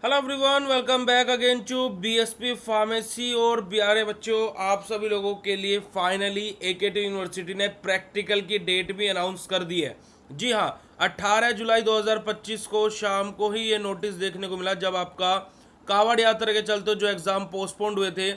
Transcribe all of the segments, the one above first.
Hello everyone, welcome back again to BSP pharmacy. और प्यारे बच्चों, आप सभी लोगों के लिए फाइनली एकेटी यूनिवर्सिटी ने प्रैक्टिकल की डेट भी अनाउंस कर दी है। जी हाँ, 18 जुलाई 2025 को शाम को ही ये नोटिस देखने को मिला, जब आपका कावड़ यात्रा के चलते जो एग्ज़ाम पोस्टपोन्ड हुए थे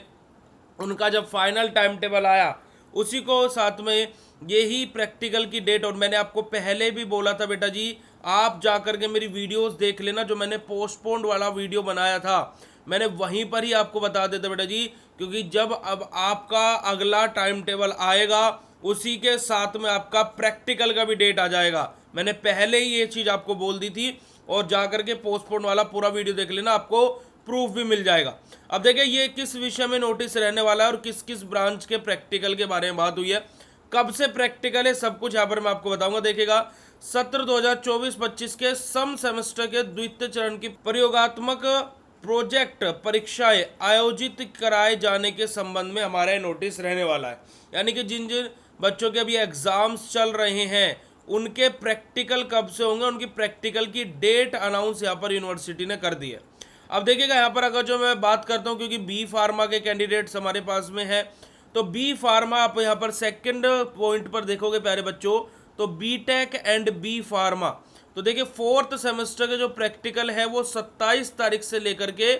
उनका जब फाइनल टाइम टेबल आया, उसी को साथ में यही प्रैक्टिकल की डेट। और मैंने आपको पहले भी बोला था बेटा जी, आप जा कर के मेरी वीडियोस देख लेना, जो मैंने पोस्टपोन्ड वाला वीडियो बनाया था मैंने वहीं पर ही आपको बता देता बेटा जी, क्योंकि जब अब आपका अगला टाइम टेबल आएगा उसी के साथ में आपका प्रैक्टिकल का भी डेट आ जाएगा। मैंने पहले ही ये चीज़ आपको बोल दी थी, और जा करके पोस्टपोन वाला पूरा वीडियो देख लेना, आपको प्रूफ भी मिल जाएगा। अब देखिए ये किस विषय में नोटिस रहने वाला है और किस किस ब्रांच के प्रैक्टिकल के बारे में बात हुई है, कब से प्रैक्टिकल है, सब कुछ यहाँ पर मैं आपको बताऊंगा। देखिएगा, सत्र 2024-25 के सम सेमेस्टर के द्वितीय चरण की प्रयोगात्मक प्रोजेक्ट परीक्षाएं आयोजित कराए जाने के संबंध में हमारा नोटिस रहने वाला है। यानी कि जिन जिन बच्चों के अभी एग्जाम्स चल रहे हैं उनके प्रैक्टिकल कब से होंगे, उनकी प्रैक्टिकल की डेट अनाउंस यहाँ पर यूनिवर्सिटी ने कर दी है। अब देखिएगा यहाँ पर अगर जो मैं बात करता हूँ, क्योंकि बी फार्मा के कैंडिडेट्स हमारे पास में है, तो बी फार्मा आप यहाँ पर सेकंड पॉइंट पर देखोगे प्यारे बच्चों, तो B Tech and B Pharma, तो देखिए फोर्थ सेमेस्टर के जो प्रैक्टिकल है वो 27 तारीख से लेकर के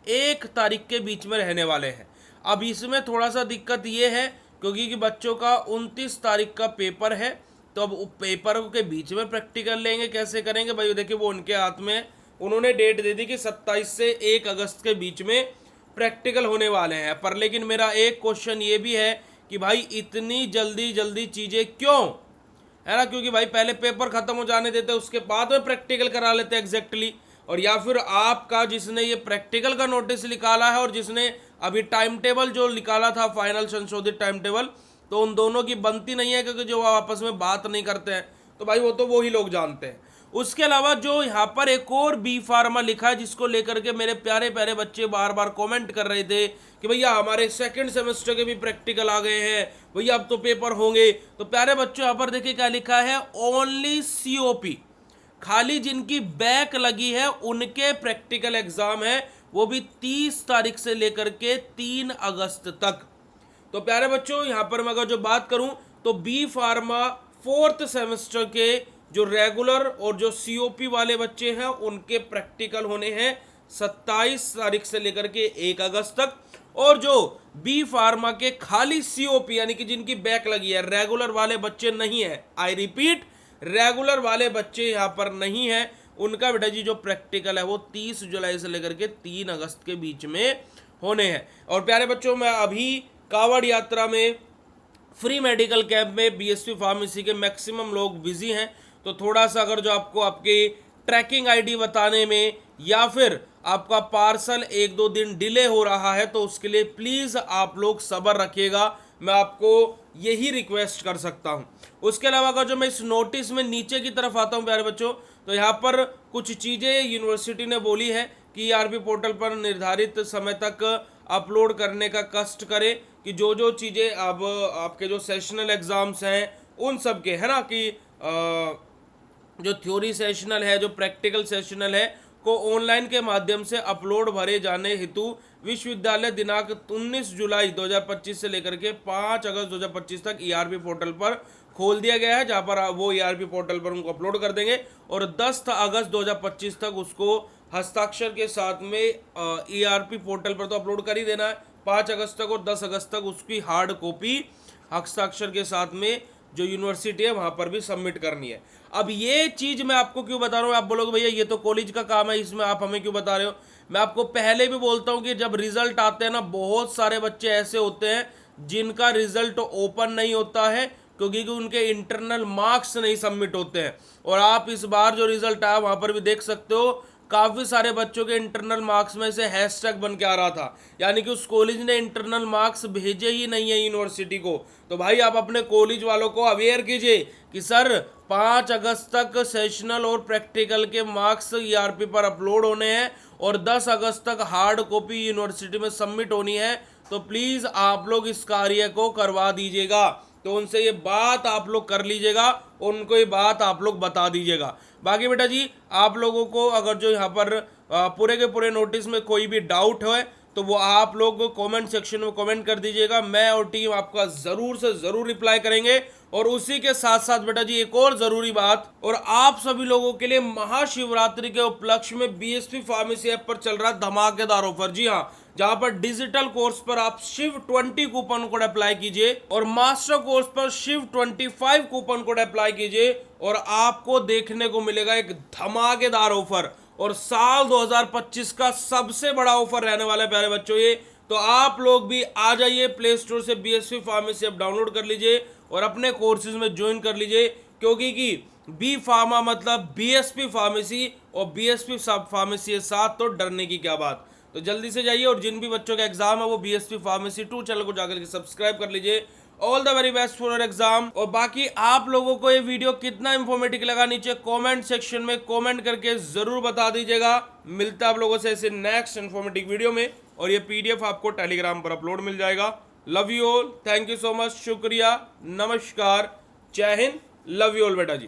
1 तारीख के बीच में रहने वाले हैं। अब इसमें थोड़ा सा दिक्कत ये है, क्योंकि कि बच्चों का 29 तारीख का पेपर है, तो अब पेपर के बीच में प्रैक्टिकल लेंगे, कैसे करेंगे भाई? देखिए वो उनके हाथ में है, उन्होंने डेट दे दी कि 27 से 1 अगस्त के बीच में प्रैक्टिकल होने वाले हैं। पर लेकिन मेरा एक क्वेश्चन ये भी है कि भाई इतनी जल्दी जल्दी चीज़ें क्यों, है ना? क्योंकि भाई पहले पेपर खत्म हो जाने देते, उसके बाद में प्रैक्टिकल करा लेते एग्जैक्टली। और या फिर आपका जिसने ये प्रैक्टिकल का नोटिस निकाला है और जिसने अभी टाइम टेबल जो निकाला था, फाइनल संशोधित टाइम टेबल, तो उन दोनों की बनती नहीं है, क्योंकि जो आपस में बात नहीं करते हैं, तो भाई वो तो वो ही लोग जानते हैं। उसके अलावा जो यहाँ पर एक और बी फार्मा लिखा है, जिसको लेकर के मेरे प्यारे प्यारे बच्चे बार बार कमेंट कर रहे थे कि भैया हमारे सेकंड सेमेस्टर के भी प्रैक्टिकल आ गए हैं, भैया अब तो पेपर होंगे। तो प्यारे बच्चों यहाँ पर देखिए क्या लिखा है, ओनली सीओपी, खाली जिनकी बैक लगी है उनके प्रैक्टिकल एग्जाम है, वो भी 30 तारीख से लेकर के 3 अगस्त तक। तो प्यारे बच्चों यहाँ पर मैं अगर जो बात करूं, तो बी फार्मा फोर्थ सेमेस्टर के जो रेगुलर और जो सीओपी वाले बच्चे हैं उनके प्रैक्टिकल होने हैं 27 तारीख से लेकर के 1 अगस्त तक। और जो बी फार्मा के खाली सीओपी यानी कि जिनकी बैक लगी है, रेगुलर वाले बच्चे नहीं है, आई रिपीट रेगुलर वाले बच्चे यहाँ पर नहीं है, उनका बेटा जी जो प्रैक्टिकल है वो 30 जुलाई से लेकर के 3 अगस्त के बीच में होने हैं। और प्यारे बच्चों, मैं अभी कावड़ यात्रा में फ्री मेडिकल कैंप में बीएसपी फार्मेसी के मैक्सिमम लोग बिजी हैं, तो थोड़ा सा अगर जो आपको आपकी ट्रैकिंग आईडी बताने में या फिर आपका पार्सल 1-2 दिन डिले हो रहा है, तो उसके लिए प्लीज़ आप लोग सब्र रखिएगा, मैं आपको यही रिक्वेस्ट कर सकता हूं। उसके अलावा अगर जो मैं इस नोटिस में नीचे की तरफ आता हूं प्यारे बच्चों, तो यहाँ पर कुछ चीज़ें यूनिवर्सिटी ने बोली है कि ईआरपी पोर्टल पर निर्धारित समय तक अपलोड करने का कष्ट करें, कि जो जो चीज़ें अब आपके जो सेशनल एग्ज़ाम्स हैं उन सब के, है ना, कि जो थ्योरी सेशनल है, जो प्रैक्टिकल सेशनल है, को ऑनलाइन के माध्यम से अपलोड भरे जाने हेतु विश्वविद्यालय दिनांक 19 जुलाई 2025 से लेकर के 5 अगस्त 2025 तक ईआरपी पोर्टल पर खोल दिया गया है, जहां पर वो ईआरपी पोर्टल पर उनको अपलोड कर देंगे और 10 अगस्त 2025 तक उसको हस्ताक्षर के साथ में ईआरपी पोर्टल पर तो अपलोड कर ही देना है 5 अगस्त तक, और 10 अगस्त तक उसकी हार्ड कॉपी हस्ताक्षर के साथ में जो यूनिवर्सिटी है वहां पर भी सबमिट करनी है। अब ये चीज मैं आपको क्यों बता रहा हूँ, आप बोलोगे भैया ये तो कॉलेज का काम है, इसमें आप हमें क्यों बता रहे हो? मैं आपको पहले भी बोलता हूँ कि जब रिजल्ट आते हैं ना, बहुत सारे बच्चे ऐसे होते हैं जिनका रिजल्ट ओपन नहीं होता है, क्योंकि उनके इंटरनल मार्क्स नहीं सबमिट होते हैं। और आप इस बार जो रिजल्ट आया वहां पर भी देख सकते हो, काफ़ी सारे बच्चों के इंटरनल मार्क्स में से हैशटैग बन के आ रहा था, यानी कि उस कॉलेज ने इंटरनल मार्क्स भेजे ही नहीं है यूनिवर्सिटी को। तो भाई आप अपने कॉलेज वालों को अवेयर कीजिए कि सर 5 अगस्त तक सेशनल और प्रैक्टिकल के मार्क्स ईआरपी पर अपलोड होने हैं और 10 अगस्त तक हार्ड कॉपी यूनिवर्सिटी में सबमिट होनी है, तो प्लीज़ आप लोग इस कार्य को करवा दीजिएगा। तो उनसे ये बात आप लोग कर लीजिएगा, उनको ये बात आप लोग बता दीजिएगा। बाकी बेटा जी आप लोगों को अगर जो यहाँ पर पूरे के पूरे नोटिस में कोई भी डाउट है तो वो आप लोग कमेंट सेक्शन में कमेंट कर दीजिएगा, मैं और टीम आपका जरूर से जरूर रिप्लाई करेंगे। और उसी के साथ साथ बेटा जी एक और जरूरी बात, और आप सभी लोगों के लिए महाशिवरात्रि के उपलक्ष्य में बीएसपी फार्मेसी ऐप पर चल रहा है धमाकेदार ऑफर। जी हाँ, जहां पर डिजिटल कोर्स पर आप शिव 20 कूपन कोड अप्लाई कीजिए और मास्टर कोर्स पर शिव 25 कूपन कोड अप्लाई कीजिए और आपको देखने को मिलेगा एक धमाकेदार ऑफर, और साल 2025 का सबसे बड़ा ऑफर रहने वाला है प्यारे बच्चों ये। तो आप लोग भी आ जाइए, प्ले स्टोर से बीएसपी फार्मेसी ऐप डाउनलोड कर लीजिए और अपने कोर्सेज में ज्वाइन कर लीजिए, क्योंकि बी फार्मा मतलब बीएसपी फार्मेसी, और बीएसपी फार्मेसी के साथ तो डरने की क्या बात। तो जल्दी से जाइए, और जिन भी बच्चों का एग्जाम है वो बीएसपी फार्मेसी 2 चैनल को जाकर के सब्सक्राइब कर लीजिए। All the very best for your exam. और बाकी आप लोगों को ये वीडियो कितना इंफॉर्मेटिव लगा नीचे कमेंट सेक्शन में कमेंट करके जरूर बता दीजिएगा। मिलता है आप लोगों से ऐसे नेक्स्ट इंफॉर्मेटिव वीडियो में, और ये पीडीएफ आपको टेलीग्राम पर अपलोड मिल जाएगा। Love you all, thank you so much, शुक्रिया, नमस्कार, जय हिंद, लव यू ऑल बेटा जी।